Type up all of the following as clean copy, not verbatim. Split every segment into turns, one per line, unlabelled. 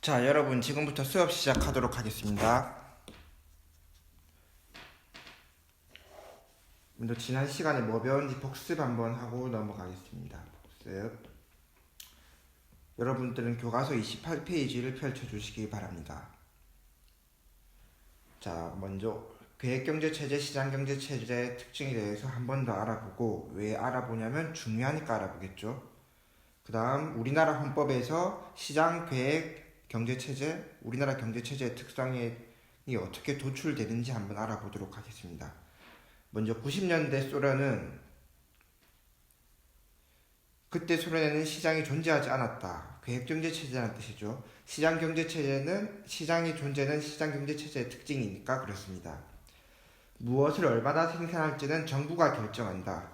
자, 여러분 지금부터 수업 시작하도록 하겠습니다. 먼저 지난 시간에 뭐 배웠는지 복습 한번 하고 넘어가겠습니다. 복습. 여러분들은 교과서 28페이지를 펼쳐주시기 바랍니다. 자, 먼저 계획경제체제, 시장경제체제의 특징에 대해서 한 번 더 알아보고, 왜 알아보냐면 중요하니까 알아보겠죠. 그 다음 우리나라 헌법에서 시장계획경제체제, 우리나라 경제체제의 특성이 어떻게 도출되는지 한번 알아보도록 하겠습니다. 먼저 90년대 소련은, 그때 소련에는 시장이 존재하지 않았다. 계획경제체제라는 뜻이죠. 시장경제체제는, 시장이 존재는 시장경제체제의 특징이니까 그렇습니다. 무엇을 얼마나 생산할지는 정부가 결정한다.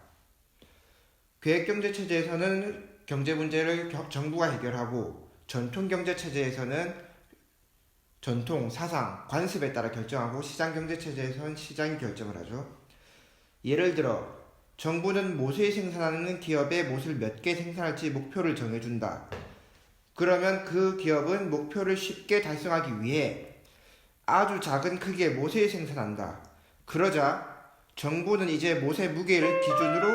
계획경제체제에서는 경제 문제를 정부가 해결하고, 전통경제체제에서는 전통, 사상, 관습에 따라 결정하고, 시장경제체제에서는 시장이 결정을 하죠. 예를 들어 정부는 못을 생산하는 기업에 못을 몇 개 생산할지 목표를 정해준다. 그러면 그 기업은 목표를 쉽게 달성하기 위해 아주 작은 크기의 못을 생산한다. 그러자 정부는 이제 못의 무게를 기준으로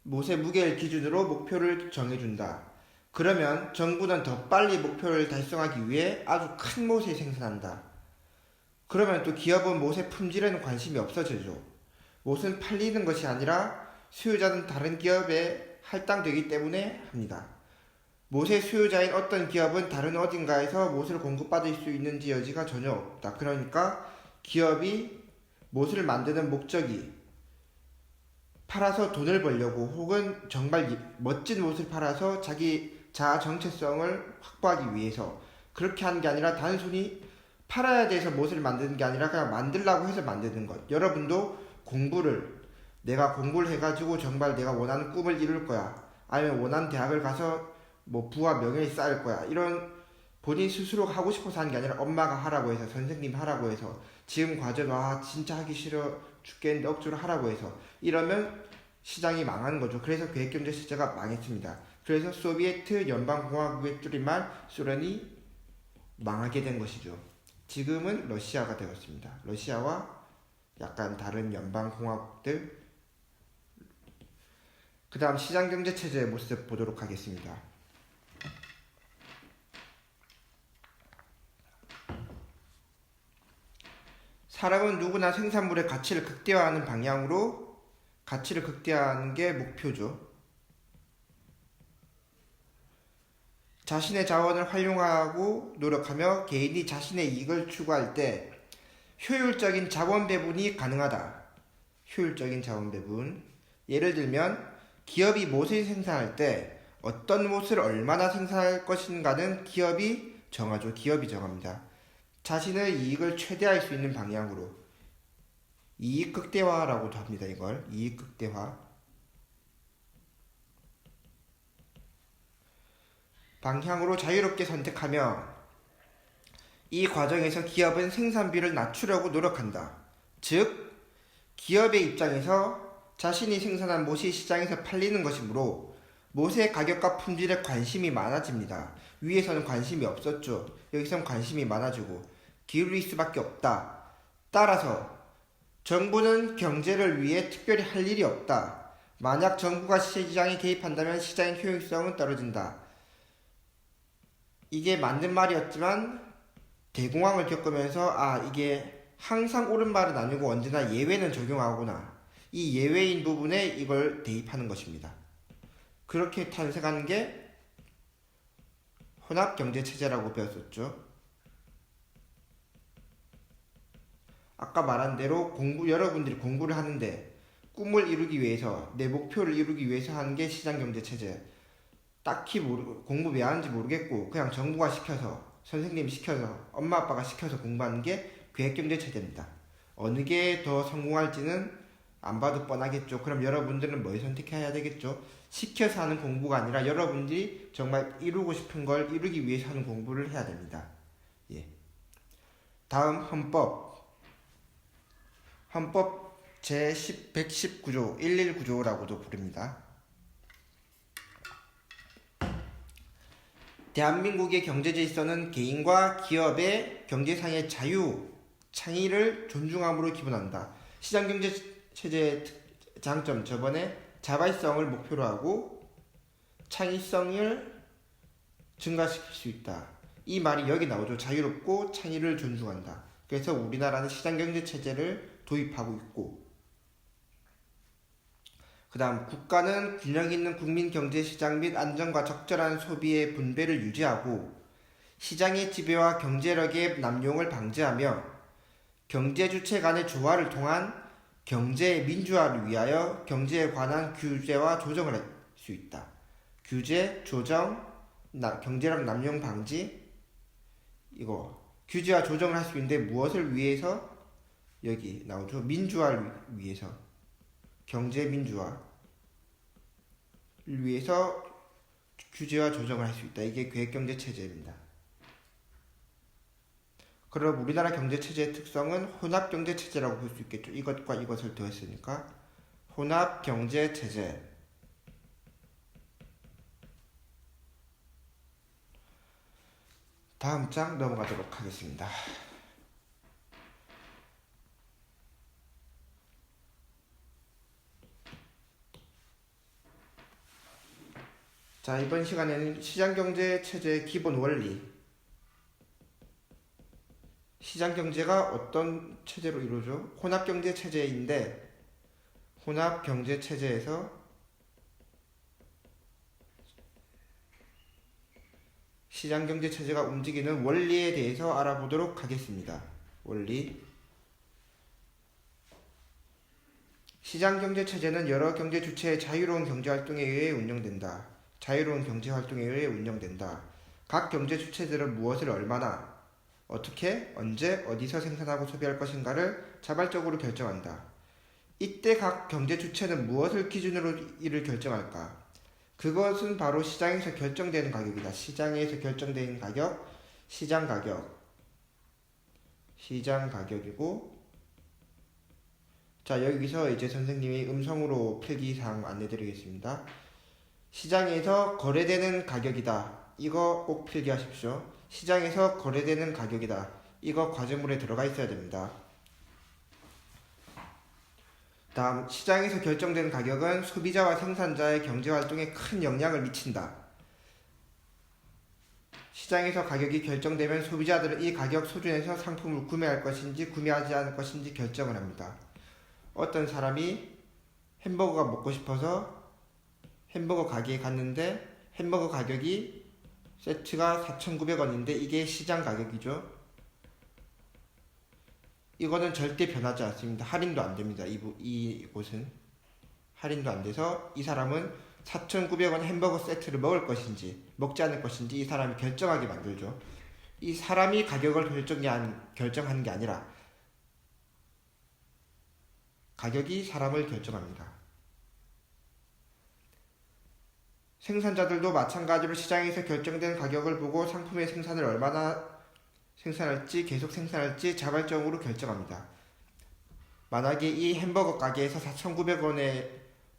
못의 무게를 기준으로 목표를 정해준다. 그러면 정부는 더 빨리 목표를 달성하기 위해 아주 큰 못을 생산한다. 그러면 또 기업은 못의 품질에는 관심이 없어지죠. 못은 팔리는 것이 아니라 수요자는 다른 기업에 할당되기 때문에 합니다. 못의 수요자인 어떤 기업은 다른 어딘가에서 못을 공급받을 수 있는지 여지가 전혀 없다. 그러니까 기업이 못을 만드는 목적이 팔아서 돈을 벌려고, 혹은 정말 멋진 못을 팔아서 자기 자아 정체성을 확보하기 위해서 그렇게 하는 게 아니라, 단순히 팔아야 돼서 못을 만드는 게 아니라 그냥 만들라고 해서 만드는 것. 여러분도 내가 공부를 해가지고 정말 내가 원하는 꿈을 이룰 거야, 아니면 원하는 대학을 가서 뭐 부와 명예를 쌓을 거야, 이런 본인 스스로 하고 싶어서 하는 게 아니라 엄마가 하라고 해서, 선생님 하라고 해서, 지금 과제 진짜 하기 싫어 죽겠는데 억지로 하라고 해서, 이러면 시장이 망하는 거죠. 그래서 계획경제체제가 망했습니다. 그래서 소비에트 연방공화국의 줄임말 소련이 망하게 된 것이죠. 지금은 러시아가 되었습니다. 러시아와 약간 다른 연방공화국들. 그 다음 시장경제체제의 모습 보도록 하겠습니다. 사람은 누구나 생산물의 가치를 극대화하는 방향으로, 가치를 극대화하는 게 목표죠. 자신의 자원을 활용하고 노력하며 개인이 자신의 이익을 추구할 때 효율적인 자원 배분이 가능하다. 효율적인 자원 배분. 예를 들면 기업이 못을 생산할 때 어떤 못을 얼마나 생산할 것인가는 기업이 정하죠. 기업이 정합니다. 자신의 이익을 최대화할 수 있는 방향으로. 이익 극대화라고도 합니다. 이걸 이익 극대화. 방향으로 자유롭게 선택하며, 이 과정에서 기업은 생산비를 낮추려고 노력한다. 즉, 기업의 입장에서 자신이 생산한 못이 시장에서 팔리는 것이므로 못의 가격과 품질에 관심이 많아집니다. 위에서는 관심이 없었죠. 여기서는 관심이 많아지고 기울일 수밖에 없다. 따라서 정부는 경제를 위해 특별히 할 일이 없다. 만약 정부가 시장에 개입한다면 시장의 효율성은 떨어진다. 이게 맞는 말이었지만 대공황을 겪으면서 이게 항상 옳은 말은 아니고 언제나 예외는 적용하구나, 이 예외인 부분에 이걸 대입하는 것입니다. 그렇게 탄생하는 게 혼합경제체제라고 배웠었죠. 아까 말한 대로 여러분들이 공부를 하는데 꿈을 이루기 위해서, 내 목표를 이루기 위해서 하는 게 시장경제체제. 딱히 공부 왜 하는지 모르겠고 그냥 정부가 시켜서, 선생님이 시켜서, 엄마 아빠가 시켜서 공부하는 게 계획경제체제입니다. 어느 게 더 성공할지는 안 봐도 뻔하겠죠. 그럼 여러분들은 뭘 선택해야 되겠죠? 시켜서 하는 공부가 아니라 여러분들이 정말 이루고 싶은 걸 이루기 위해서 하는 공부를 해야 됩니다. 예. 다음 헌법 제119조 119조라고도 부릅니다. 대한민국의 경제 질서는 개인과 기업의 경제상의 자유, 창의를 존중함으로 기본한다. 시장경제 체제의 장점, 저번에 자발성을 목표로 하고 창의성을 증가시킬 수 있다. 이 말이 여기 나오죠. 자유롭고 창의를 존중한다. 그래서 우리나라는 시장경제 체제를 도입하고 있고, 그 다음 국가는 균형 있는 국민 경제 시장 및 안정과 적절한 소비의 분배를 유지하고 시장의 지배와 경제력의 남용을 방지하며 경제 주체 간의 조화를 통한 경제 민주화를 위하여 경제에 관한 규제와 조정을 할 수 있다. 규제, 조정, 경제력 남용 방지, 이거 규제와 조정을 할 수 있는데 무엇을 위해서? 여기 나오죠. 민주화를 위해서, 경제 민주화를 위해서 규제와 조정을 할 수 있다. 이게 계획경제 체제입니다. 그럼 우리나라 경제 체제의 특성은 혼합 경제 체제라고 볼 수 있겠죠. 이것과 이것을 더했으니까 혼합 경제 체제. 다음 장 넘어가도록 하겠습니다. 자, 이번 시간에는 시장경제 체제의 기본 원리, 시장경제가 어떤 체제로 이루어져? 혼합경제 체제인데, 혼합경제 체제에서 시장경제 체제가 움직이는 원리에 대해서 알아보도록 하겠습니다. 원리. 시장경제 체제는 여러 경제 주체의 자유로운 경제활동에 의해 운영된다. 자유로운 경제활동에 의해 운영된다. 각 경제 주체들은 무엇을 얼마나, 어떻게, 언제, 어디서 생산하고 소비할 것인가를 자발적으로 결정한다. 이때 각 경제 주체는 무엇을 기준으로 이를 결정할까? 그것은 바로 시장에서 결정되는 가격이다. 시장에서 결정되는 가격, 시장 가격이고, 자, 여기서 이제 선생님이 음성으로 필기사항 안내드리겠습니다. 시장에서 거래되는 가격이다. 이거 꼭 필기하십시오. 시장에서 거래되는 가격이다. 이거 과제물에 들어가 있어야 됩니다. 다음, 시장에서 결정된 가격은 소비자와 생산자의 경제활동에 큰 영향을 미친다. 시장에서 가격이 결정되면 소비자들은 이 가격 수준에서 상품을 구매할 것인지 구매하지 않을 것인지 결정을 합니다. 어떤 사람이 햄버거가 먹고 싶어서 햄버거 가게에 갔는데 햄버거 가격이 세트가 4,900원인데 이게 시장 가격이죠. 이거는 절대 변하지 않습니다. 할인도 안 됩니다. 이곳은 할인도 안 돼서 이 사람은 4,900원 햄버거 세트를 먹을 것인지 먹지 않을 것인지 이 사람이 결정하게 만들죠. 이 사람이 가격을 결정하는 게 아니라 가격이 사람을 결정합니다. 생산자들도 마찬가지로 시장에서 결정된 가격을 보고 상품의 생산을 얼마나 생산할지, 계속 생산할지 자발적으로 결정합니다. 만약에 이 햄버거 가게에서 4,900원에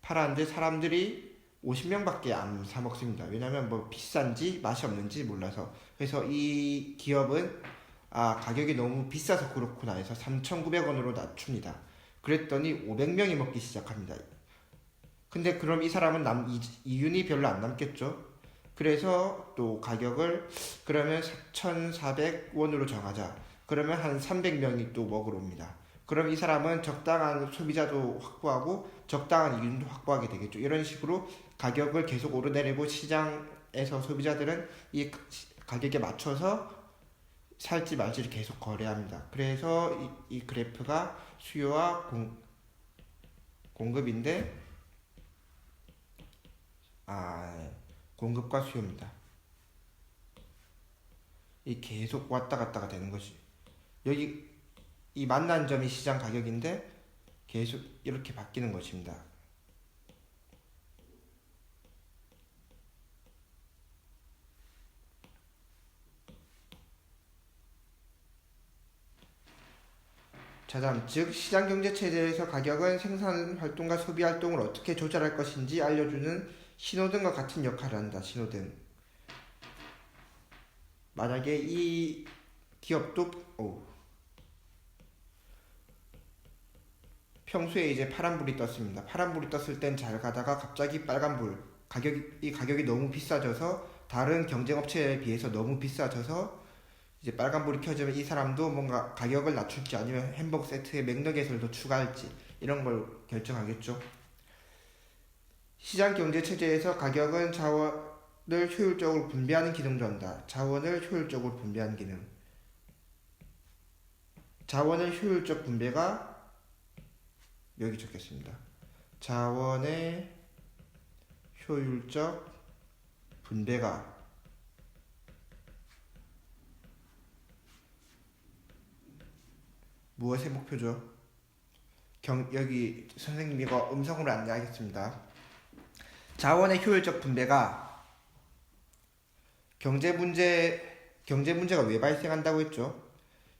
팔았는데 사람들이 50명밖에 안 사 먹습니다. 왜냐면 뭐 비싼지 맛이 없는지 몰라서. 그래서 이 기업은 가격이 너무 비싸서 그렇구나 해서 3,900원으로 낮춥니다. 그랬더니 500명이 먹기 시작합니다. 근데 그럼 이 사람은 이윤이 별로 안 남겠죠. 그래서 또 가격을 그러면 4,400원으로 정하자. 그러면 한 300명이 또 먹으러 옵니다. 그럼 이 사람은 적당한 소비자도 확보하고 적당한 이윤도 확보하게 되겠죠. 이런 식으로 가격을 계속 오르내리고 시장에서 소비자들은 이 가격에 맞춰서 살지 말지를 계속 거래합니다. 그래서 이 그래프가 수요와 공급인데 공급과 수요입니다. 이 계속 왔다 갔다가 되는 것이 여기 이 만난 점이 시장 가격인데 계속 이렇게 바뀌는 것입니다. 자, 다음 즉 시장경제체제에서 가격은 생산활동과 소비활동을 어떻게 조절할 것인지 알려주는 신호등과 같은 역할을 한다. 신호등. 만약에 이 기업도 평소에 이제 파란불이 떴습니다. 파란불이 떴을 땐 잘 가다가 갑자기 빨간불, 가격이 너무 비싸져서 다른 경쟁업체에 비해서 너무 비싸져서 이제 빨간불이 켜지면 이 사람도 뭔가 가격을 낮출지 아니면 햄버거 세트에 맥너겟을 더 추가할지 이런 걸 결정하겠죠. 시장 경제 체제에서 가격은 자원을 효율적으로 분배하는 기능도 한다. 자원을 효율적으로 분배하는 기능. 자원의 효율적 분배가 여기 적겠습니다. 자원의 효율적 분배가 무엇의 목표죠? 여기 선생님이 이거 음성으로 안내하겠습니다. 자원의 효율적 분배가 경제 문제가 왜 발생한다고 했죠?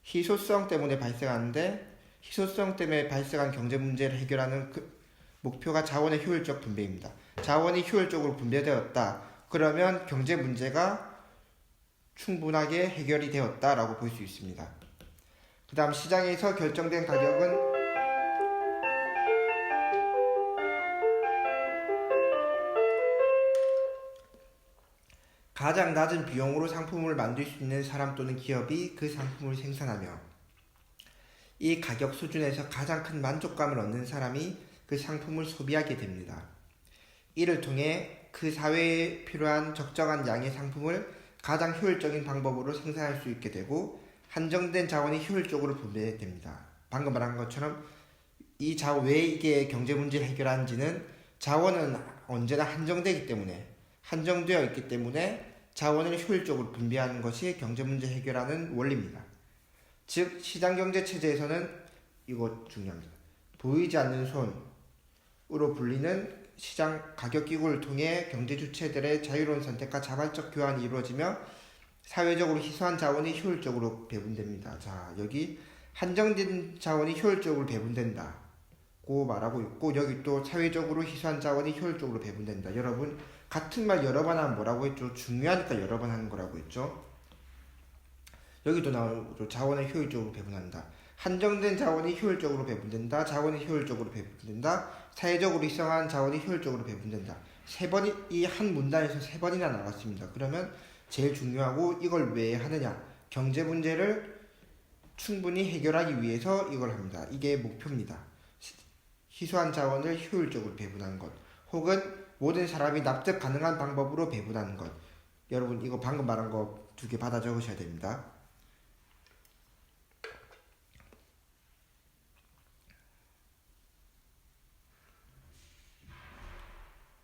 희소성 때문에 발생하는데 희소성 때문에 발생한 경제 문제를 해결하는 그 목표가 자원의 효율적 분배입니다. 자원이 효율적으로 분배되었다. 그러면 경제 문제가 충분하게 해결이 되었다라고 볼 수 있습니다. 그 다음 시장에서 결정된 가격은 가장 낮은 비용으로 상품을 만들 수 있는 사람 또는 기업이 그 상품을 생산하며 이 가격 수준에서 가장 큰 만족감을 얻는 사람이 그 상품을 소비하게 됩니다. 이를 통해 그 사회에 필요한 적정한 양의 상품을 가장 효율적인 방법으로 생산할 수 있게 되고 한정된 자원이 효율적으로 분배됩니다. 방금 말한 것처럼 왜 이게 경제 문제를 해결하는지는 자원은 언제나 한정되어 있기 때문에 자원을 효율적으로 분배하는 것이 경제 문제 해결하는 원리입니다. 즉 시장경제 체제에서는 이거 중요합니다. 보이지 않는 손으로 불리는 시장 가격 기구를 통해 경제 주체들의 자유로운 선택과 자발적 교환이 이루어지며 사회적으로 희소한 자원이 효율적으로 배분됩니다. 자, 여기 한정된 자원이 효율적으로 배분된다고 말하고 있고 여기 또 사회적으로 희소한 자원이 효율적으로 배분된다. 여러분 같은 말 여러 번 하면 뭐라고 했죠? 중요하니까 여러 번 하는 거라고 했죠. 여기도 나오죠. 자원을 효율적으로 배분한다. 한정된 자원이 효율적으로 배분된다. 자원이 효율적으로 배분된다. 사회적으로 희소한 자원이 효율적으로 배분된다. 이 한 문단에서 3번이나 나왔습니다. 그러면 제일 중요하고 이걸 왜 하느냐? 경제 문제를 충분히 해결하기 위해서 이걸 합니다. 이게 목표입니다. 희소한 자원을 효율적으로 배분하는 것. 혹은 모든 사람이 납득 가능한 방법으로 배분하는 것. 여러분 이거 방금 말한 거 2개 받아 적으셔야 됩니다.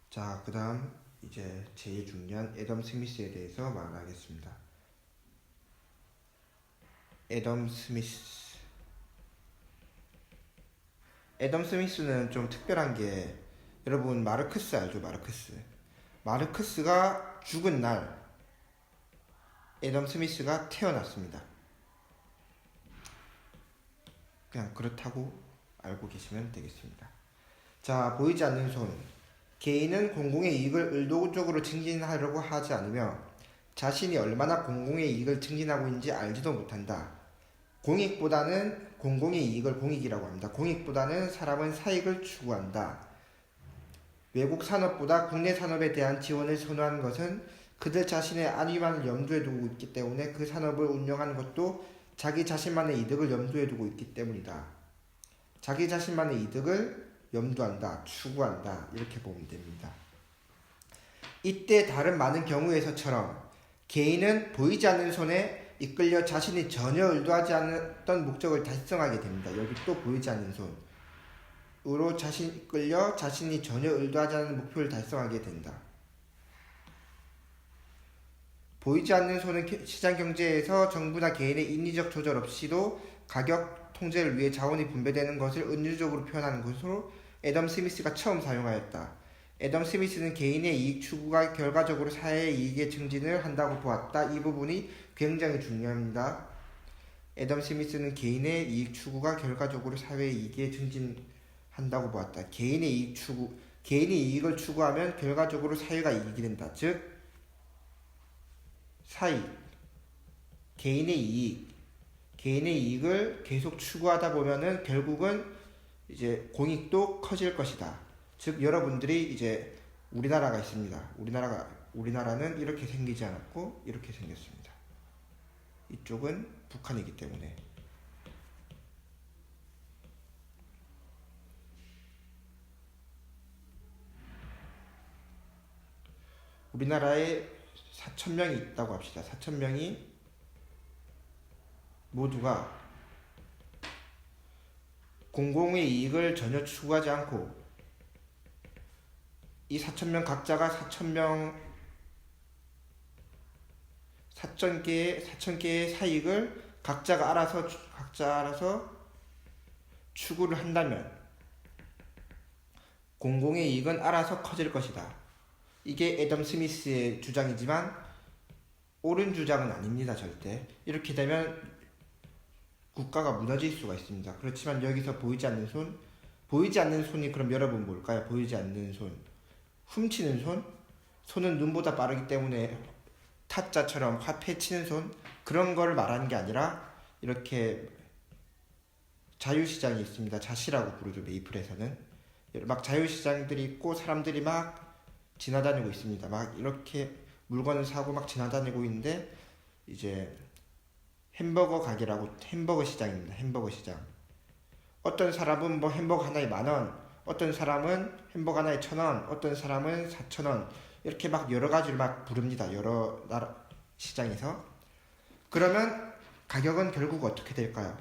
자, 그 다음 이제 제일 중요한 애덤 스미스에 대해서 말하겠습니다. 애덤 스미스는 좀 특별한 게 여러분 마르크스 알죠? 마르크스가 죽은 날 애덤 스미스가 태어났습니다. 그냥 그렇다고 알고 계시면 되겠습니다. 자, 보이지 않는 손. 개인은 공공의 이익을 의도적으로 증진하려고 하지 않으며 자신이 얼마나 공공의 이익을 증진하고 있는지 알지도 못한다. 공공의 이익을 공익이라고 합니다. 공익보다는 사람은 사익을 추구한다. 외국 산업보다 국내 산업에 대한 지원을 선호하는 것은 그들 자신의 안위만을 염두에 두고 있기 때문에 그 산업을 운영하는 것도 자기 자신만의 이득을 염두에 두고 있기 때문이다. 자기 자신만의 이득을 염두한다, 추구한다 이렇게 보면 됩니다. 이때 다른 많은 경우에서처럼 개인은 보이지 않는 손에 이끌려 자신이 전혀 의도하지 않았던 목적을 달성하게 됩니다. 여기 또 보이지 않는 손으로 이끌려 자신이 전혀 의도하지 않은 목표를 달성하게 된다. 보이지 않는 손은 시장 경제에서 정부나 개인의 인위적 조절 없이도 가격 통제를 위해 자원이 분배되는 것을 은유적으로 표현하는 것으로 애덤 스미스가 처음 사용하였다. 애덤 스미스는 개인의 이익 추구가 결과적으로 사회의 이익의 증진을 한다고 보았다. 이 부분이 굉장히 중요합니다. 애덤 스미스는 개인의 이익 추구가 결과적으로 사회의 이익에 증진한다고 보았다. 개인이 이익을 추구하면 결과적으로 사회가 이익이 된다. 즉 사익, 개인의 이익을 계속 추구하다 보면은 결국은 이제 공익도 커질 것이다. 즉 여러분들이 이제 우리나라가 있습니다. 우리나라는 이렇게 생기지 않았고 이렇게 생겼습니다. 이쪽은 북한이기 때문에. 우리나라에 4,000명이 있다고 합시다. 4,000명이 모두가 공공의 이익을 전혀 추구하지 않고 이 4,000명 각자가 4,000개의 사익을 각자 알아서 추구를 한다면 공공의 이익은 알아서 커질 것이다. 이게 애덤 스미스의 주장이지만 옳은 주장은 아닙니다. 절대. 이렇게 되면 국가가 무너질 수가 있습니다. 그렇지만 여기서 보이지 않는 손이 그럼 여러분 뭘까요? 보이지 않는 손, 훔치는 손, 손은 눈보다 빠르기 때문에 타짜처럼 화폐 치는 손, 그런 걸 말하는 게 아니라 이렇게 자유시장이 있습니다. 자시라고 부르죠. 메이플에서는 막 자유시장들이 있고 사람들이 막 지나다니고 있습니다. 막 이렇게 물건을 사고 막 지나다니고 있는데 이제 햄버거 가게라고 햄버거 시장입니다. 햄버거 시장. 어떤 사람은 뭐 햄버거 하나에 10,000원, 어떤 사람은 햄버거 하나에 1,000원, 어떤 사람은 4,000원 이렇게 막 여러 가지를 막 부릅니다. 여러 나라 시장에서. 그러면 가격은 결국 어떻게 될까요?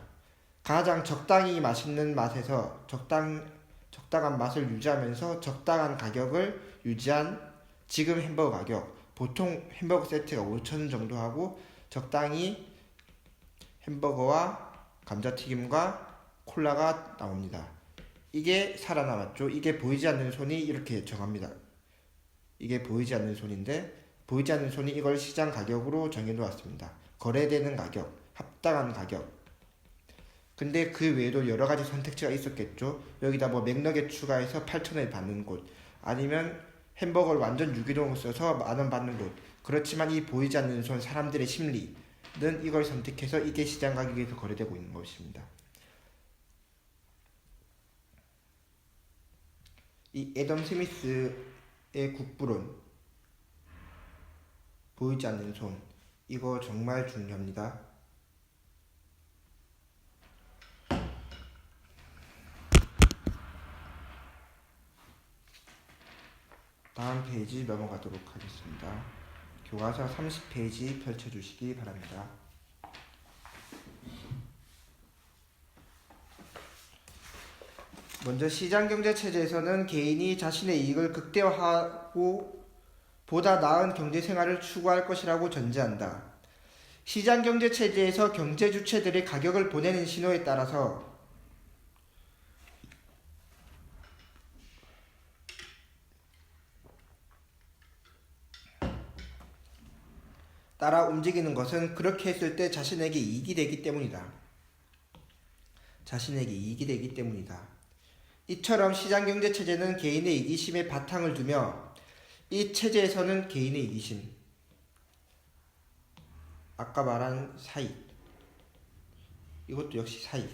가장 적당히 맛있는 맛에서 적당한 맛을 유지하면서 적당한 가격을 유지한 지금 햄버거 가격, 보통 햄버거 세트가 5,000원 정도 하고 적당히 햄버거와 감자튀김과 콜라가 나옵니다. 이게 살아남았죠. 이게 보이지 않는 손이 이렇게 정합니다. 이게 보이지 않는 손인데 보이지 않는 손이 이걸 시장 가격으로 정해놓았습니다. 거래되는 가격, 합당한 가격. 근데 그 외에도 여러 가지 선택지가 있었겠죠. 여기다 뭐 맥너겟 추가해서 8,000원에 받는 곳, 아니면 햄버거를 완전 유기농을 써서 10,000원 받는 곳. 그렇지만 이 보이지 않는 손 사람들의 심리는 이걸 선택해서 이게 시장 가격에서 거래되고 있는 것입니다. 이 애덤 스미스의 국부론, 보이지 않는 손, 이거 정말 중요합니다. 다음 페이지 넘어가도록 하겠습니다. 교과서 30페이지 펼쳐주시기 바랍니다. 먼저 시장경제체제에서는 개인이 자신의 이익을 극대화하고 보다 나은 경제생활을 추구할 것이라고 전제한다. 시장경제체제에서 경제주체들의 가격을 보내는 신호에 따라 움직이는 것은 그렇게 했을 때 자신에게 이익이 되기 때문이다. 이처럼 시장경제체제는 개인의 이기심에 바탕을 두며 이 체제에서는 개인의 이기심, 아까 말한 사익, 이것도 역시 사익,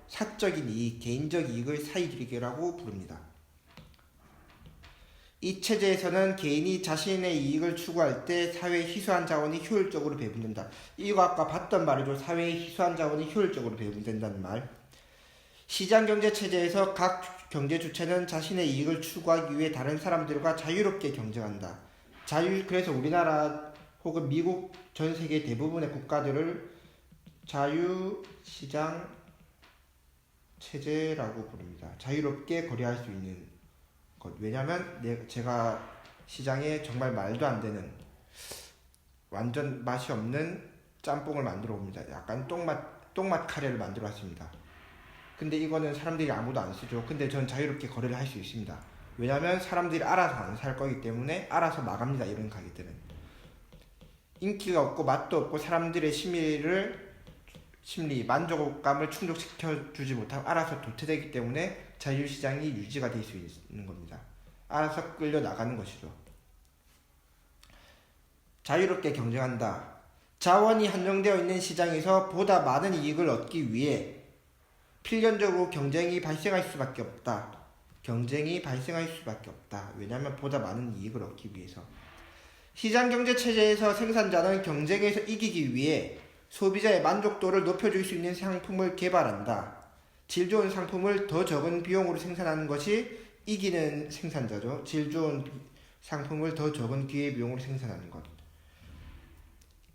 사적인 이익, 개인적 이익을 사익이라고 부릅니다. 이 체제에서는 개인이 자신의 이익을 추구할 때 사회의 희소한 자원이 효율적으로 배분된다. 이거 아까 봤던 말이죠. 사회의 희소한 자원이 효율적으로 배분된다는 말. 시장경제체제에서 각 경제주체는 자신의 이익을 추구하기 위해 다른 사람들과 자유롭게 경쟁한다. 그래서 우리나라 혹은 미국 전 세계 대부분의 국가들을 자유시장 체제라고 부릅니다. 자유롭게 거래할 수 있는 것. 왜냐면 제가 시장에 정말 말도 안 되는 완전 맛이 없는 짬뽕을 만들어 봅니다. 약간 똥맛 카레를 만들어 왔습니다. 근데 이거는 사람들이 아무도 안 쓰죠. 근데 전 자유롭게 거래를 할 수 있습니다. 왜냐면 사람들이 알아서 안 살 거기 때문에 알아서 나갑니다. 이런 가게들은 인기가 없고 맛도 없고 사람들의 심리 만족감을 충족시켜주지 못하고 알아서 도태되기 때문에 자유시장이 유지가 될 수 있는 겁니다. 알아서 끌려 나가는 것이죠. 자유롭게 경쟁한다. 자원이 한정되어 있는 시장에서 보다 많은 이익을 얻기 위해 필연적으로 경쟁이 발생할 수밖에 없다. 경쟁이 발생할 수밖에 없다. 왜냐하면 보다 많은 이익을 얻기 위해서. 시장 경제 체제에서 생산자는 경쟁에서 이기기 위해 소비자의 만족도를 높여줄 수 있는 상품을 개발한다. 질 좋은 상품을 더 적은 비용으로 생산하는 것이 이기는 생산자죠. 질 좋은 상품을 더 적은 기회비용으로 생산하는 것.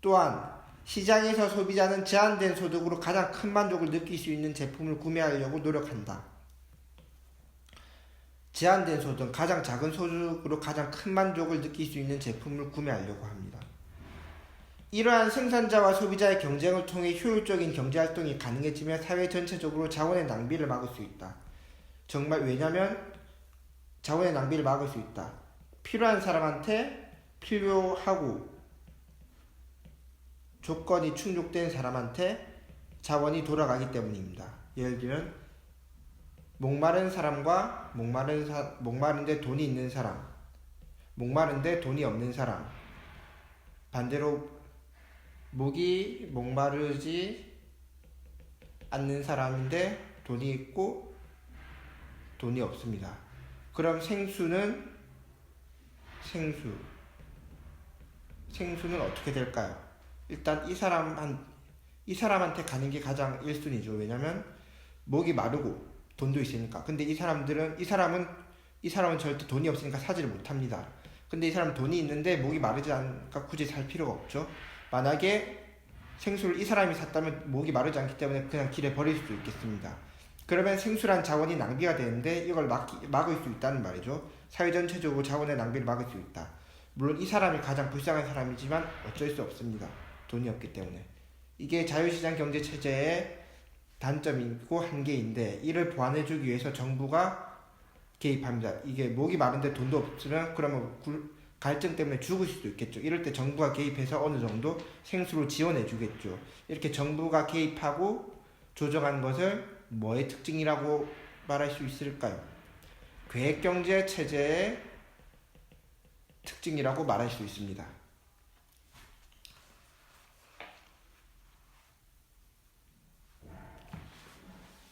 또한 시장에서 소비자는 제한된 소득으로 가장 큰 만족을 느낄 수 있는 제품을 구매하려고 노력한다. 제한된 소득, 가장 작은 소득으로 가장 큰 만족을 느낄 수 있는 제품을 구매하려고 합니다. 이러한 생산자와 소비자의 경쟁을 통해 효율적인 경제활동이 가능해지면 사회 전체적으로 자원의 낭비를 막을 수 있다. 정말 왜냐면 자원의 낭비를 막을 수 있다. 필요한 사람한테 필요하고 조건이 충족된 사람한테 자원이 돌아가기 때문입니다. 예를 들면 목마른 사람과 목마른데 돈이 있는 사람, 목마른데 돈이 없는 사람, 반대로 목이 목마르지 않는 사람인데 돈이 있고 돈이 없습니다. 그럼 생수는 어떻게 될까요? 일단 이 사람한테 가는 게 가장 1순위죠. 왜냐면 목이 마르고 돈도 있으니까. 근데 이 사람은 절대 돈이 없으니까 사지를 못합니다. 근데 이 사람은 돈이 있는데 목이 마르지 않으니까 굳이 살 필요가 없죠. 만약에 생수를 이 사람이 샀다면 목이 마르지 않기 때문에 그냥 길에 버릴 수도 있겠습니다. 그러면 생수란 자원이 낭비가 되는데 이걸 막을 수 있다는 말이죠. 사회 전체적으로 자원의 낭비를 막을 수 있다. 물론 이 사람이 가장 불쌍한 사람이지만 어쩔 수 없습니다. 돈이 없기 때문에. 이게 자유시장 경제체제의 단점이고 한계인데 이를 보완해주기 위해서 정부가 개입합니다. 이게 목이 마른데 돈도 없으면 그러면 갈증 때문에 죽을 수도 있겠죠. 이럴 때 정부가 개입해서 어느 정도 생수로 지원해주겠죠. 이렇게 정부가 개입하고 조정한 것을 뭐의 특징이라고 말할 수 있을까요? 계획경제 체제의 특징이라고 말할 수 있습니다.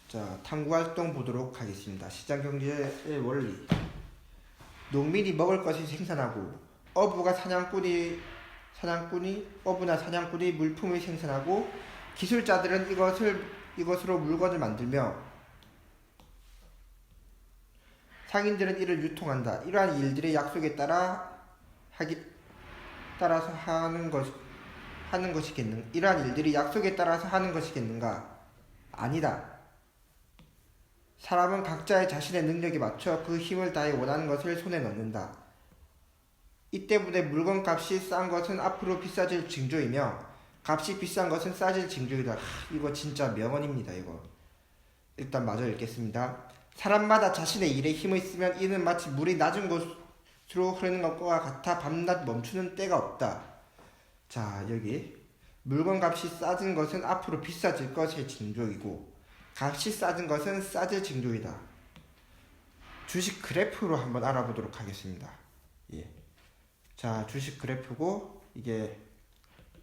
자, 탐구활동 보도록 하겠습니다. 시장경제의 원리. 농민이 먹을 것을 생산하고 어부나 사냥꾼이 물품을 생산하고 기술자들은 이것으로 물건을 만들며 상인들은 이를 유통한다. 이러한 일들의 약속에 따라서 이러한 일들이 약속에 따라서 하는 것이겠는가? 아니다. 사람은 각자의 자신의 능력에 맞춰 그 힘을 다해 원하는 것을 손에 넣는다. 이 때문에 물건값이 싼 것은 앞으로 비싸질 징조이며 값이 비싼 것은 싸질 징조이다. 이거 진짜 명언입니다. 이거 일단 마저 읽겠습니다. 사람마다 자신의 일에 힘을 쓰면 이는 마치 물이 낮은 곳으로 흐르는 것과 같아 밤낮 멈추는 때가 없다. 자, 여기 물건값이 싸진 것은 앞으로 비싸질 것의 징조이고 값이 싸진 것은 싸질 징조이다. 주식 그래프로 한번 알아보도록 하겠습니다. 예. 자, 주식 그래프고 이게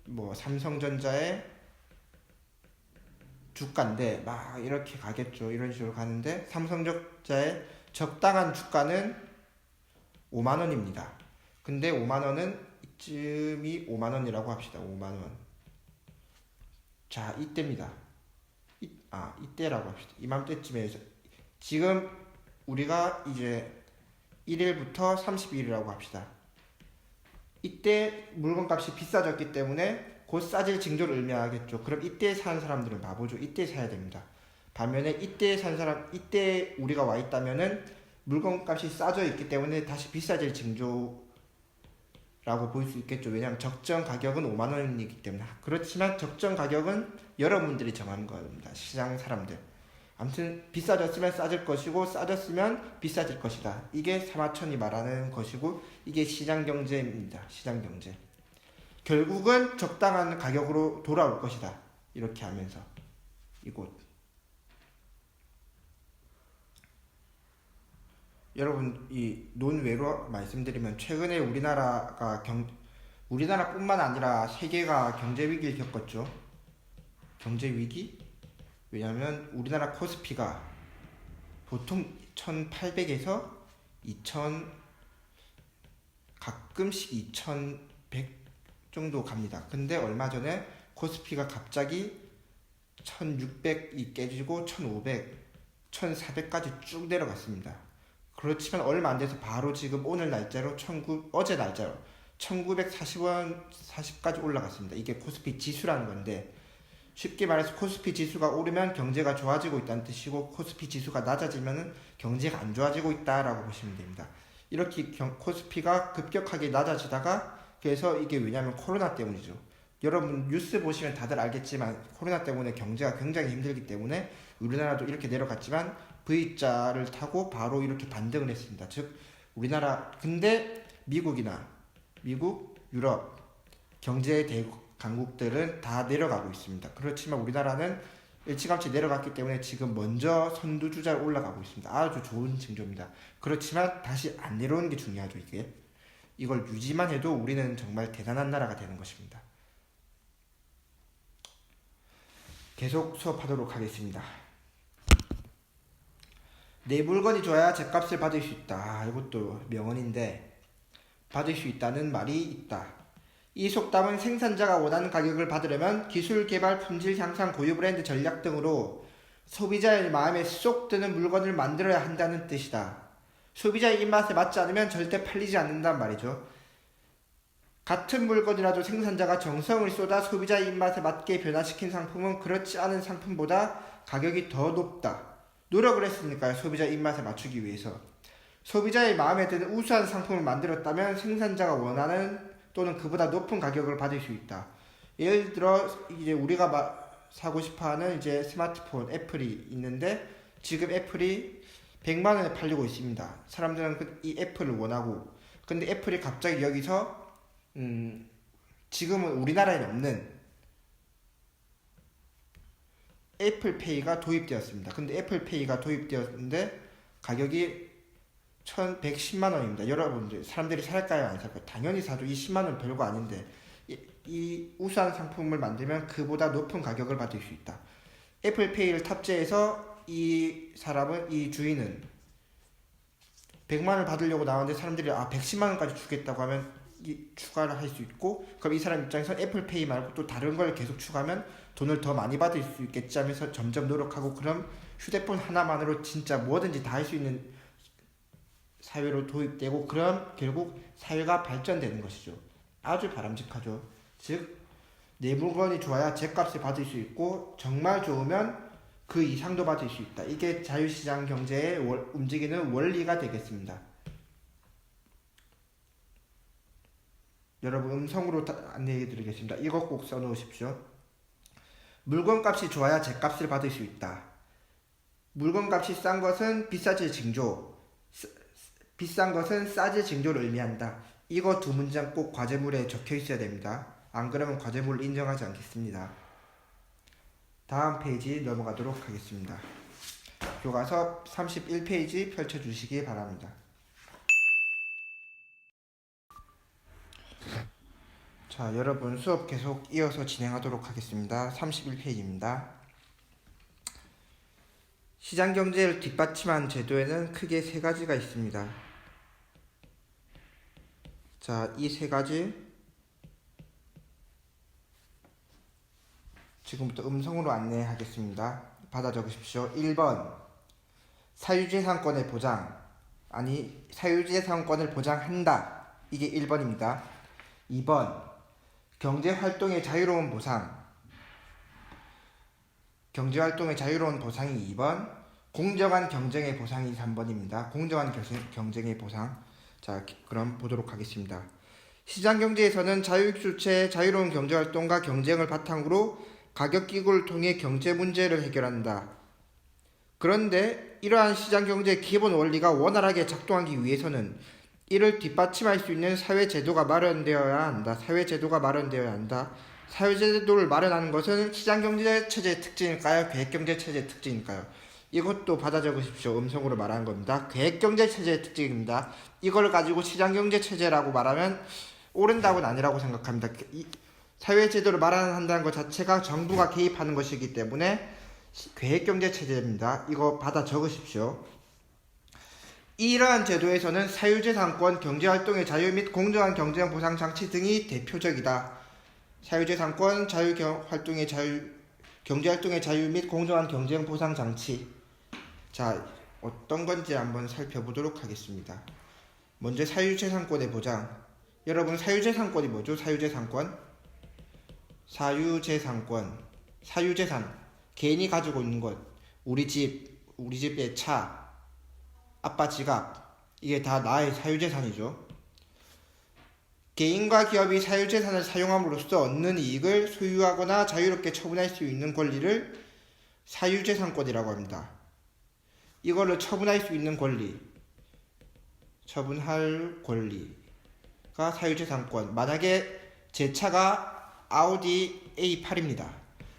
뭐 삼성전자의 주가인데 막 이렇게 가겠죠. 이런 식으로 가는데 삼성전자의 적당한 주가는 5만원입니다. 근데 5만원은 이쯤이 5만원이라고 합시다. 5만원. 자, 이때입니다. 이때라고 합시다. 이맘때쯤에서 지금 우리가 이제 1일부터 31일이라고 합시다. 이때 물건값이 비싸졌기 때문에 곧 싸질 징조를 의미하겠죠. 그럼 이때 사는 사람들은 바보죠. 이때 사야 됩니다. 반면에 이때 우리가 와 있다면은 물건값이 싸져 있기 때문에 다시 비싸질 징조라고 볼 수 있겠죠. 왜냐하면 적정 가격은 5만 원이기 때문에. 그렇지만 적정 가격은 여러분들이 정하는 겁니다. 시장 사람들. 아무튼 비싸졌으면 싸질 것이고 싸졌으면 비싸질 것이다. 이게 사마천이 말하는 것이고 이게 시장경제입니다. 시장경제. 결국은 적당한 가격으로 돌아올 것이다. 이렇게 하면서 이곳. 여러분 이 논외로 말씀드리면 최근에 우리나라가 우리나라뿐만 아니라 세계가 경제 위기를 겪었죠. 경제 위기? 왜냐하면 우리나라 코스피가 보통 1800에서 2000, 가끔씩 2100 정도 갑니다. 근데 얼마 전에 코스피가 갑자기 1600이 깨지고 1500, 1400까지 쭉 내려갔습니다. 그렇지만 얼마 안 돼서 바로 지금 오늘 날짜로 어제 날짜로 1940원 40까지 올라갔습니다. 이게 코스피 지수라는 건데, 쉽게 말해서 코스피 지수가 오르면 경제가 좋아지고 있다는 뜻이고, 코스피 지수가 낮아지면 경제가 안 좋아지고 있다라고 보시면 됩니다. 이렇게 코스피가 급격하게 낮아지다가, 그래서 이게 왜냐면 코로나 때문이죠. 여러분 뉴스 보시면 다들 알겠지만 코로나 때문에 경제가 굉장히 힘들기 때문에 우리나라도 이렇게 내려갔지만 V자를 타고 바로 이렇게 반등을 했습니다. 즉 우리나라, 근데 미국, 유럽 경제 강국들은 다 내려가고 있습니다. 그렇지만 우리나라는 일찌감치 내려갔기 때문에 지금 먼저 선두주자로 올라가고 있습니다. 아주 좋은 징조입니다. 그렇지만 다시 안 내려오는 게 중요하죠. 이걸 유지만 해도 우리는 정말 대단한 나라가 되는 것입니다. 계속 수업하도록 하겠습니다. 내 물건이 좋아야 죗값을 받을 수 있다. 이것도 명언인데, 받을 수 있다는 말이 있다. 이 속담은 생산자가 원하는 가격을 받으려면 기술 개발, 품질 향상, 고유 브랜드 전략 등으로 소비자의 마음에 쏙 드는 물건을 만들어야 한다는 뜻이다. 소비자의 입맛에 맞지 않으면 절대 팔리지 않는단 말이죠. 같은 물건이라도 생산자가 정성을 쏟아 소비자의 입맛에 맞게 변화시킨 상품은 그렇지 않은 상품보다 가격이 더 높다. 노력을 했으니까요. 소비자의 입맛에 맞추기 위해서. 소비자의 마음에 드는 우수한 상품을 만들었다면 생산자가 원하는 또는 그보다 높은 가격을 받을 수 있다. 예를 들어 이제 우리가 사고 싶어하는 이제 스마트폰 애플이 있는데, 지금 애플이 100만 원에 팔리고 있습니다. 사람들은 이 애플을 원하고, 근데 애플이 갑자기 여기서 지금은 우리나라에는 없는 애플페이가 도입되었습니다. 근데 애플페이가 도입되었는데 가격이 1110만 원입니다. 여러분들 사람들이 살까요 안 살까요? 당연히 사죠. 이 10만 원 별거 아닌데 이 우수한 상품을 만들면 그보다 높은 가격을 받을 수 있다. 애플페이를 탑재해서 이 주인은 100만 원을 받으려고 나왔는데 사람들이 110만 원까지 주겠다고 하면 추가를 할 수 있고, 그럼 이 사람 입장에서 애플페이 말고 또 다른 걸 계속 추가하면 돈을 더 많이 받을 수 있겠지 하면서 점점 노력하고, 그럼 휴대폰 하나만으로 진짜 뭐든지 다 할 수 있는 사회로 도입되고, 그럼 결국 사회가 발전되는 것이죠. 아주 바람직하죠. 즉 내 물건이 좋아야 죗값을 받을 수 있고, 정말 좋으면 그 이상도 받을 수 있다. 이게 자유시장 경제의 움직이는 원리가 되겠습니다. 여러분 음성으로 안내해 드리겠습니다. 이거 꼭 써놓으십시오. 물건값이 좋아야 죗값을 받을 수 있다. 물건값이 싼 것은 비싸질 징조, 비싼 것은 싸질 징조를 의미한다. 이거 두 문장 꼭 과제물에 적혀 있어야 됩니다. 안 그러면 과제물을 인정하지 않겠습니다. 다음 페이지 넘어가도록 하겠습니다. 교과서 31페이지 펼쳐주시기 바랍니다. 자, 여러분 수업 계속 이어서 진행하도록 하겠습니다. 31페이지입니다. 시장경제를 뒷받침한 제도에는 크게 세 가지가 있습니다. 자, 이 세 가지 지금부터 음성으로 안내하겠습니다. 받아 적으십시오. 1번 사유재산권의 보장, 사유재산권을 보장한다. 이게 1번입니다. 2번 경제활동의 자유로운 보상, 경제활동의 자유로운 보상이 2번, 공정한 경쟁의 보상이 3번입니다. 공정한 경쟁의 보상. 자, 그럼 보도록 하겠습니다. 시장경제에서는 자유익 주체의 자유로운 경제활동과 경쟁을 바탕으로 가격기구를 통해 경제 문제를 해결한다. 그런데 이러한 시장경제의 기본 원리가 원활하게 작동하기 위해서는 이를 뒷받침할 수 있는 사회제도가 마련되어야 한다. 사회제도를 마련하는 것은 시장경제 체제의 특징일까요? 계획경제 체제의 특징일까요? 이것도 받아 적으십시오. 음성으로 말하는 겁니다. 계획경제 체제의 특징입니다. 이걸 가지고 시장경제 체제라고 말하면 옳은답은 아니라고 생각합니다. 사회제도를 마련한다는 것 자체가 정부가 개입하는 것이기 때문에 계획경제체제입니다. 이거 받아 적으십시오. 이러한 제도에서는 사유재산권, 경제활동의 자유 및 공정한 경쟁 보상 장치 등이 대표적이다. 사유재산권, 경제활동의 자유 및 공정한 경쟁 보상 장치. 자, 어떤 건지 한번 살펴보도록 하겠습니다. 먼저 사유재산권의 보장. 여러분, 사유재산권이 뭐죠? 사유재산권. 사유재산. 개인이 가지고 있는 것. 우리 집의 차, 아빠 지갑, 이게 다 나의 사유재산이죠. 개인과 기업이 사유재산을 사용함으로써 얻는 이익을 소유하거나 자유롭게 처분할 수 있는 권리를 사유재산권이라고 합니다. 이거를 처분할 수 있는 권리, 처분할 권리가 사유재산권. 만약에 제 차가 아우디 A8입니다.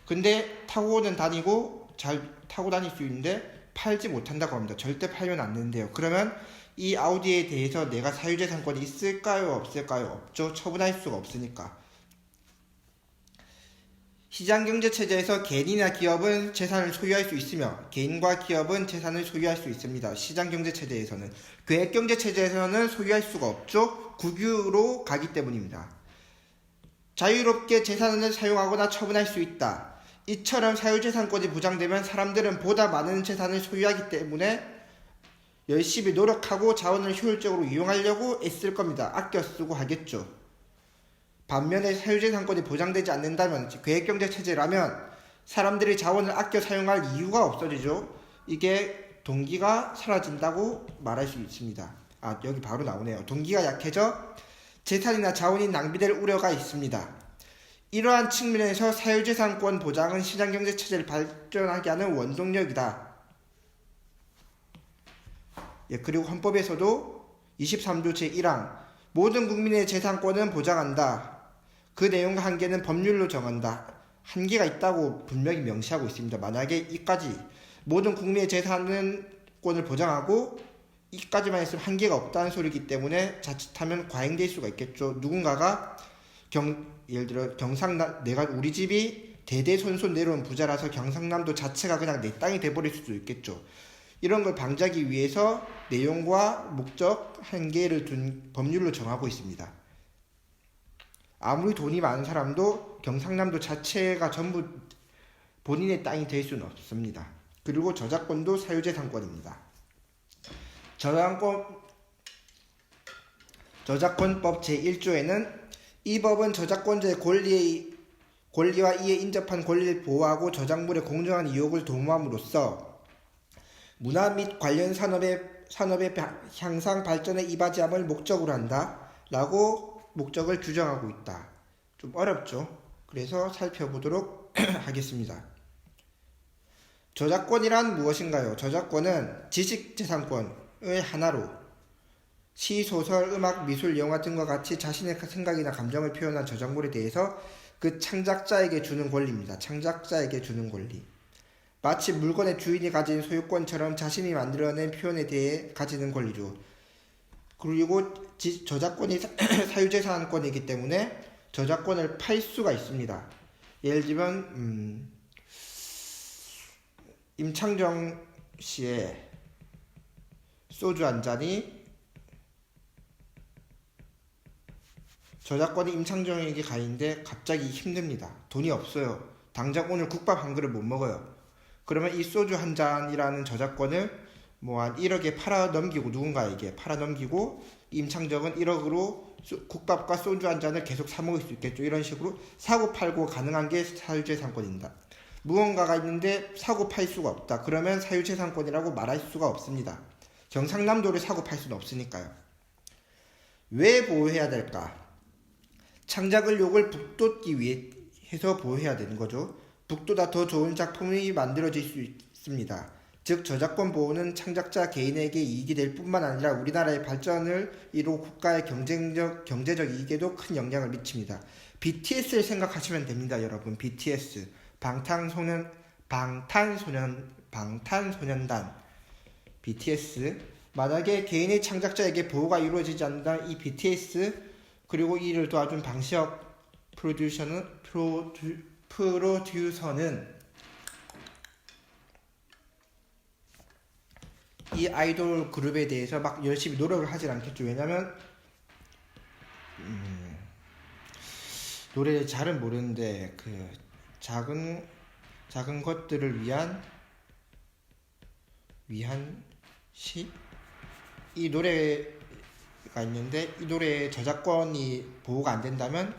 근데 타고는 다니고 잘 타고 다닐 수 있는데 팔지 못한다고 합니다. 절대 팔면 안 되는데요. 그러면 이 아우디에 대해서 내가 사유재산권이 있을까요? 없을까요? 없죠. 처분할 수가 없으니까. 시장경제체제에서 개인이나 기업은 재산을 소유할 수 있으며 개인과 기업은 재산을 소유할 수 있습니다. 시장경제체제에서는. 계획경제체제에서는 소유할 수가 없죠. 국유로 가기 때문입니다. 자유롭게 재산을 사용하거나 처분할 수 있다. 이처럼 사유재산권이 보장되면 사람들은 보다 많은 재산을 소유하기 때문에 열심히 노력하고 자원을 효율적으로 이용하려고 애쓸 겁니다. 아껴 쓰고 하겠죠. 반면에 사유재산권이 보장되지 않는다면, 계획경제체제라면 사람들이 자원을 아껴 사용할 이유가 없어지죠. 이게 동기가 사라진다고 말할 수 있습니다. 여기 바로 나오네요. 동기가 약해져 재산이나 자원이 낭비될 우려가 있습니다. 이러한 측면에서 사유재산권 보장은 시장경제체제를 발전하게 하는 원동력이다. 그리고 헌법에서도 23조 제1항 모든 국민의 재산권은 보장한다. 그 내용과 한계는 법률로 정한다. 한계가 있다고 분명히 명시하고 있습니다. 만약에 이까지 모든 국민의 재산권을 보장하고 이까지만 했으면 한계가 없다는 소리이기 때문에 자칫하면 과잉될 수가 있겠죠. 누군가가 예를 들어 우리 집이 대대손손 내려온 부자라서 경상남도 자체가 그냥 내 땅이 돼버릴 수도 있겠죠. 이런 걸 방지하기 위해서 내용과 목적, 한계를 둔 법률로 정하고 있습니다. 아무리 돈이 많은 사람도 경상남도 자체가 전부 본인의 땅이 될 수는 없습니다. 그리고 저작권도 사유재산권입니다. 저작권법 제1조에는 이 법은 저작권자의 권리와 이에 인접한 권리를 보호하고 저작물의 공정한 이용을 도모함으로써 문화 및 관련 산업의 향상 발전에 이바지함을 목적으로 한다 라고 목적을 규정하고 있다. 좀 어렵죠? 그래서 살펴보도록 하겠습니다. 저작권이란 무엇인가요? 저작권은 지식재산권의 하나로 시, 소설, 음악, 미술, 영화 등과 같이 자신의 생각이나 감정을 표현한 저작물에 대해서 그 창작자에게 주는 권리입니다. 창작자에게 주는 권리. 마치 물건의 주인이 가진 소유권처럼 자신이 만들어낸 표현에 대해 가지는 권리죠. 그리고 저작권이 사유재산권이기 때문에 저작권을 팔 수가 있습니다. 예를 들면 임창정 씨의 소주 한 잔이 저작권이 임창정에게 가 있는데 갑자기 힘듭니다. 돈이 없어요. 당장 오늘 국밥 한 그릇 못 먹어요. 그러면 이 소주 한 잔이라는 저작권을 한 1억에 팔아넘기고 누군가에게 팔아넘기고 임창정은 1억으로 국밥과 소주 한 잔을 계속 사 먹을 수 있겠죠. 이런 식으로 사고 팔고 가능한 게 사유재산권입니다. 무언가가 있는데 사고 팔 수가 없다. 그러면 사유재산권이라고 말할 수가 없습니다. 경상남도를 사고 팔 수는 없으니까요. 왜 보호해야 될까? 창작 의욕을 북돋기 위해서 보호해야 되는 거죠. 북돋아 더 좋은 작품이 만들어질 수 있습니다. 즉 저작권 보호는 창작자 개인에게 이익이 될 뿐만 아니라 우리나라의 발전을 이루고 국가의 경제적 이익에도 큰 영향을 미칩니다. BTS를 생각하시면 됩니다, 여러분. BTS 방탄소년단 BTS. 만약에 개인의 창작자에게 보호가 이루어지지 않는다 이 BTS 그리고 이를 도와준 방시혁 프로듀서는 이 아이돌 그룹에 대해서 막 열심히 노력을 하진 않겠죠. 왜냐면 노래를 잘은 모르는데 그 작은 것들을 위한 시? 이 노래가 있는데 이 노래의 저작권이 보호가 안 된다면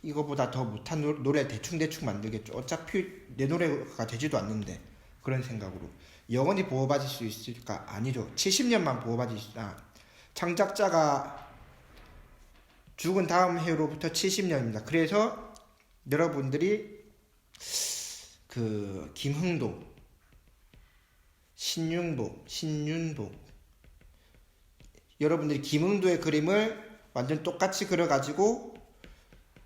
이거보다 더 못한 노래 대충 만들겠죠. 어차피 내 노래가 되지도 않는데. 그런 생각으로 영원히 보호받을 수 있을까? 아니죠. 70년만 보호받을 수 창작자가 죽은 다음 해로부터 70년입니다. 그래서 여러분들이 그 김흥도, 신윤복 여러분들이 김흥도의 그림을 완전 똑같이 그려가지고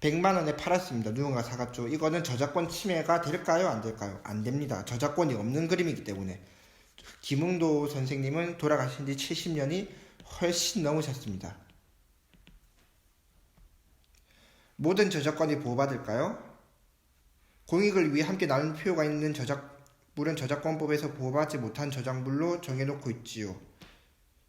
100만원에 팔았습니다. 누군가 사갔죠. 이거는 저작권 침해가 될까요? 안 될까요? 안 됩니다. 저작권이 없는 그림이기 때문에. 김흥도 선생님은 돌아가신 지 70년이 훨씬 넘으셨습니다. 모든 저작권이 보호받을까요? 공익을 위해 함께 나눈 표가 있는 저작물은 저작권법에서 보호받지 못한 저작물로 정해놓고 있지요.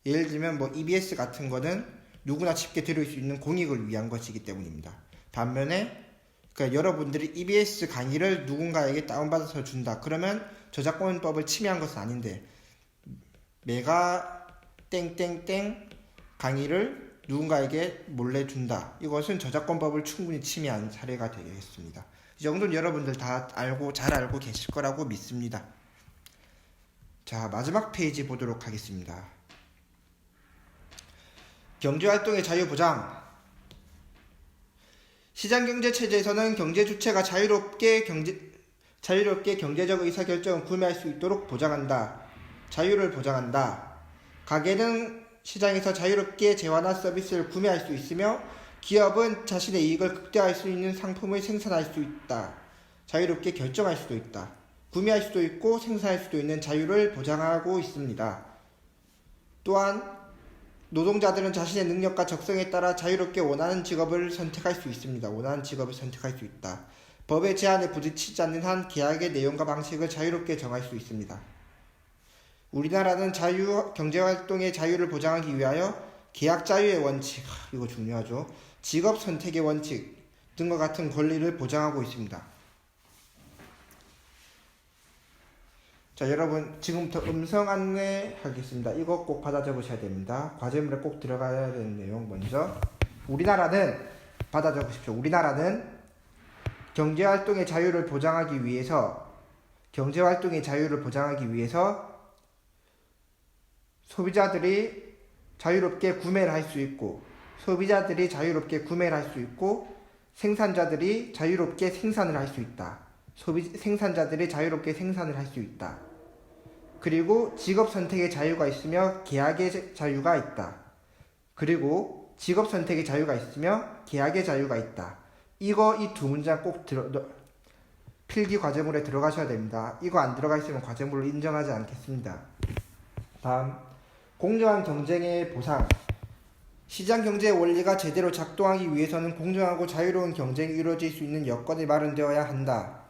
예를 들면 뭐 EBS 같은 거는 누구나 쉽게 들을 수 있는 공익을 위한 것이기 때문입니다. 반면에 그러니까 여러분들이 EBS 강의를 누군가에게 다운받아서 준다. 그러면 저작권법을 침해한 것은 아닌데 메가 땡땡땡 강의를 누군가에게 몰래 준다. 이것은 저작권법을 충분히 침해한 사례가 되겠습니다. 이 정도는 여러분들 다 잘 알고 계실 거라고 믿습니다. 자, 마지막 페이지 보도록 하겠습니다. 경제활동의 자유 보장. 시장경제체제에서는 경제 주체가 자유롭게 경제적 의사결정을 구매할 수 있도록 보장한다. 자유를 보장한다. 가게는 시장에서 자유롭게 재화나 서비스를 구매할 수 있으며 기업은 자신의 이익을 극대화할 수 있는 상품을 생산할 수 있다. 자유롭게 결정할 수도 있다. 구매할 수도 있고 생산할 수도 있는 자유를 보장하고 있습니다. 또한 노동자들은 자신의 능력과 적성에 따라 자유롭게 원하는 직업을 선택할 수 있습니다. 원하는 직업을 선택할 수 있다. 법의 제한에 부딪히지 않는 한 계약의 내용과 방식을 자유롭게 정할 수 있습니다. 우리나라는 경제활동의 자유를 보장하기 위하여 계약 자유의 원칙, 이거 중요하죠. 직업 선택의 원칙 등과 같은 권리를 보장하고 있습니다. 자, 여러분 지금부터 음성 안내 하겠습니다. 이거 꼭 받아 적으셔야 됩니다. 과제물에 꼭 들어가야 되는 내용 먼저. 우리나라는 받아 적으십시오. 우리나라는 경제활동의 자유를 보장하기 위해서 소비자들이 자유롭게 구매를 할 수 있고 생산자들이 자유롭게 생산을 할 수 있다. 생산자들이 자유롭게 생산을 할 수 있다. 그리고 직업 선택의 자유가 있으며 계약의 자유가 있다. 그리고 직업 선택의 자유가 있으며 계약의 자유가 있다. 이 두 문장 꼭 필기 과제물에 들어가셔야 됩니다. 이거 안 들어가 있으면 과제물을 인정하지 않겠습니다. 다음, 공정한 경쟁의 보상. 시장 경제의 원리가 제대로 작동하기 위해서는 공정하고 자유로운 경쟁이 이루어질 수 있는 여건이 마련되어야 한다.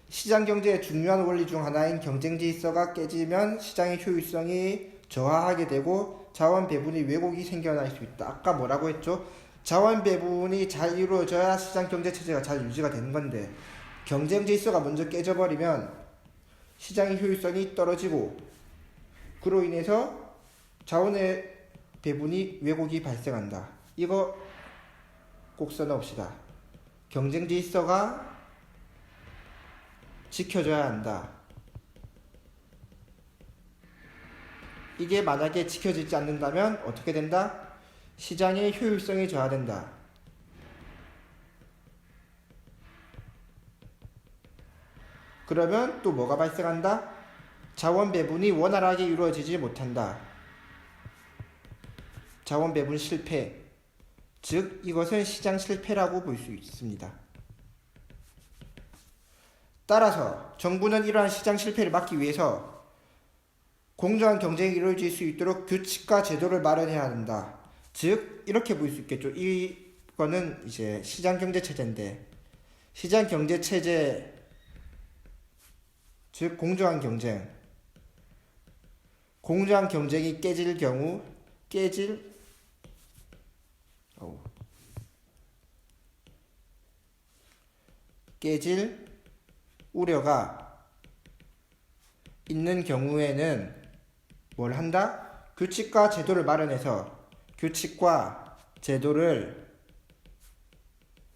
시장 경제의 중요한 원리 중 하나인 경쟁 질서가 깨지면 시장의 효율성이 저하하게 되고 자원 배분의 왜곡이 생겨날 수 있다. 아까 뭐라고 했죠? 자원 배분이 잘 이루어져야 시장 경제 체제가 잘 유지가 되는 건데 경쟁 질서가 먼저 깨져버리면 시장의 효율성이 떨어지고 그로 인해서 자원의 배분이 왜곡이 발생한다. 이거 꼭 써놓읍시다. 경쟁 질서가 지켜져야 한다. 이게 만약에 지켜지지 않는다면 어떻게 된다? 시장의 효율성이 저하된다. 그러면 또 뭐가 발생한다? 자원 배분이 원활하게 이루어지지 못한다. 자원 배분 실패. 즉 이것은 시장 실패라고 볼 수 있습니다. 따라서 정부는 이러한 시장 실패를 막기 위해서 공정한 경쟁이 이루어질 수 있도록 규칙과 제도를 마련해야 한다. 즉 이렇게 볼 수 있겠죠. 이 거는 이제 시장 경제 체제인데, 시장 경제 체제 즉 공정한 경쟁이 깨질 경우 깨질 우려가 있는 경우에는 뭘 한다? 규칙과 제도를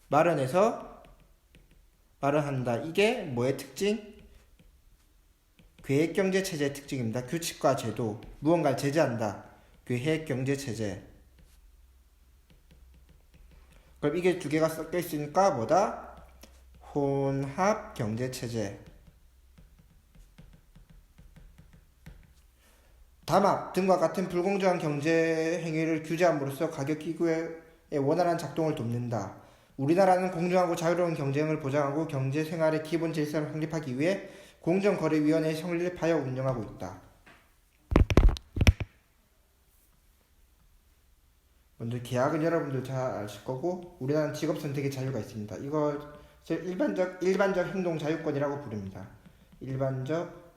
마련한다. 이게 뭐의 특징? 계획경제체제의 특징입니다. 규칙과 제도, 무언가를 제재한다. 계획경제체제. 그럼 이게 두 개가 섞여 있으니까 뭐다? 혼합경제체제. 담합 등과 같은 불공정한 경제 행위를 규제함으로써 가격 기구의 원활한 작동을 돕는다. 우리나라는 공정하고 자유로운 경쟁을 보장하고 경제 생활의 기본 질서를 확립하기 위해 공정거래위원회의 성립하여 운영하고 있다. 먼저 계약은 여러분들 잘 아실 거고, 우리나라는 직업 선택의 자유가 있습니다. 이거 일반적 행동 자유권이라고 부릅니다. 일반적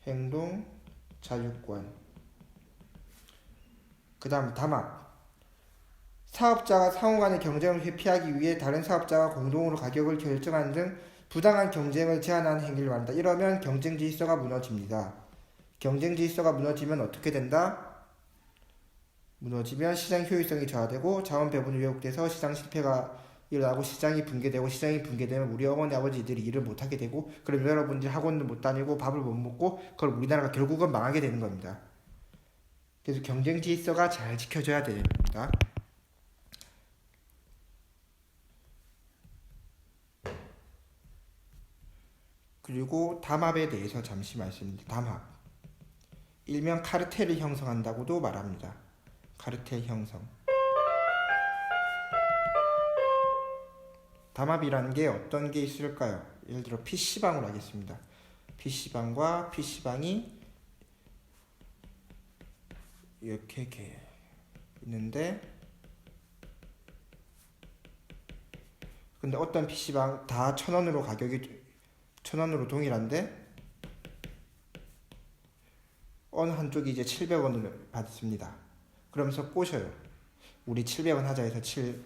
행동 자유권. 그 다음 담합. 사업자가 상호 간의 경쟁을 회피하기 위해 다른 사업자와 공동으로 가격을 결정하는 등 부당한 경쟁을 제한하는 행위를 말한다. 이러면 경쟁 질서가 무너집니다. 경쟁 질서가 무너지면 어떻게 된다? 무너지면 시장 효율성이 저하되고 자원 배분이 왜곡돼서 시장 실패가 일어나고 시장이 붕괴되면 우리 어머니 아버지들이 일을 못하게 되고, 그럼 여러분들이 학원도 못 다니고 밥을 못 먹고, 그럼 우리나라가 결국은 망하게 되는 겁니다. 그래서 경쟁 질서가 잘 지켜져야 됩니다. 그리고 담합에 대해서 잠시 말씀드립니다. 담합. 일명 카르텔을 형성한다고도 말합니다. 카르텔 형성. 담합이라는 게 어떤 게 있을까요? 예를 들어 PC방으로 하겠습니다. PC방과 PC방이 이렇게 있는데, 근데 어떤 PC방 다 1,000원으로 가격이 1,000원으로 동일한데 어느 한쪽이 이제 700원을 받습니다. 그러면서 꼬셔요. 우리 700원 하자 해서 7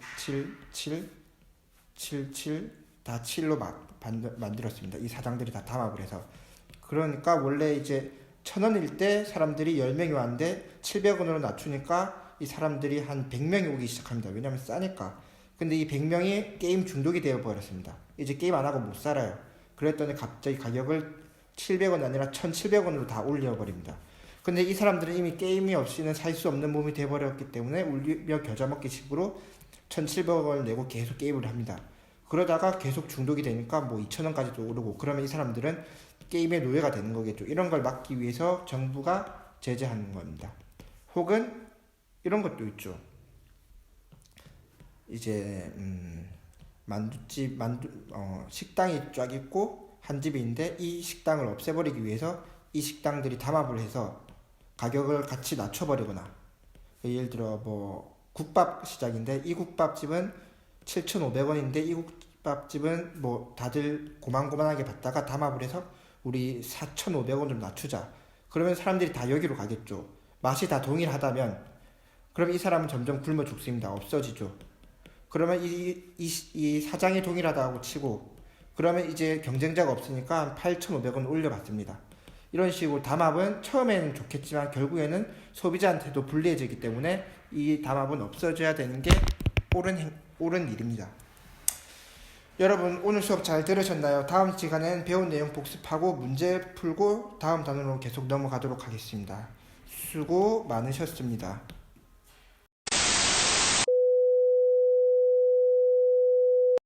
다 7로 만들었습니다. 이 사장들이 다 담합을 해서. 그러니까 원래 이제 1,000원일 때 사람들이 10명이 왔는데 700원으로 낮추니까 이 사람들이 한 100명이 오기 시작합니다. 왜냐면 싸니까. 근데 이 100명이 게임 중독이 되어 버렸습니다. 이제 게임 안 하고 못 살아요. 그랬더니 갑자기 가격을 700원 아니라 1,700원으로 다 올려버립니다. 근데 이 사람들은 이미 게임이 없이는 살 수 없는 몸이 되어버렸기 때문에 울며 겨자 먹기 식으로 1,700원을 내고 계속 게임을 합니다. 그러다가 계속 중독이 되니까 뭐 2,000원까지도 오르고, 그러면 이 사람들은 게임의 노예가 되는 거겠죠. 이런 걸 막기 위해서 정부가 제재하는 겁니다. 혹은 이런 것도 있죠. 이제 식당이 쫙 있고 한 집이 있는데 이 식당을 없애버리기 위해서 이 식당들이 담합을 해서 가격을 같이 낮춰버리거나, 예를 들어 뭐 국밥 시장인데 이 국밥집은 7,500원인데 이 국밥집은 뭐 다들 고만고만하게 받다가 담합을 해서 우리 4,500원으로 낮추자. 그러면 사람들이 다 여기로 가겠죠. 맛이 다 동일하다면. 그럼 이 사람은 점점 굶어 죽습니다. 없어지죠. 그러면 이 사장이 동일하다고 치고, 그러면 이제 경쟁자가 없으니까 한 8,500원 올려받습니다. 이런 식으로 담합은 처음에는 좋겠지만 결국에는 소비자한테도 불리해지기 때문에 이 담합은 없어져야 되는 게 옳은 일입니다. 여러분 오늘 수업 잘 들으셨나요? 다음 시간엔 배운 내용 복습하고 문제 풀고 다음 단원으로 계속 넘어가도록 하겠습니다. 수고 많으셨습니다.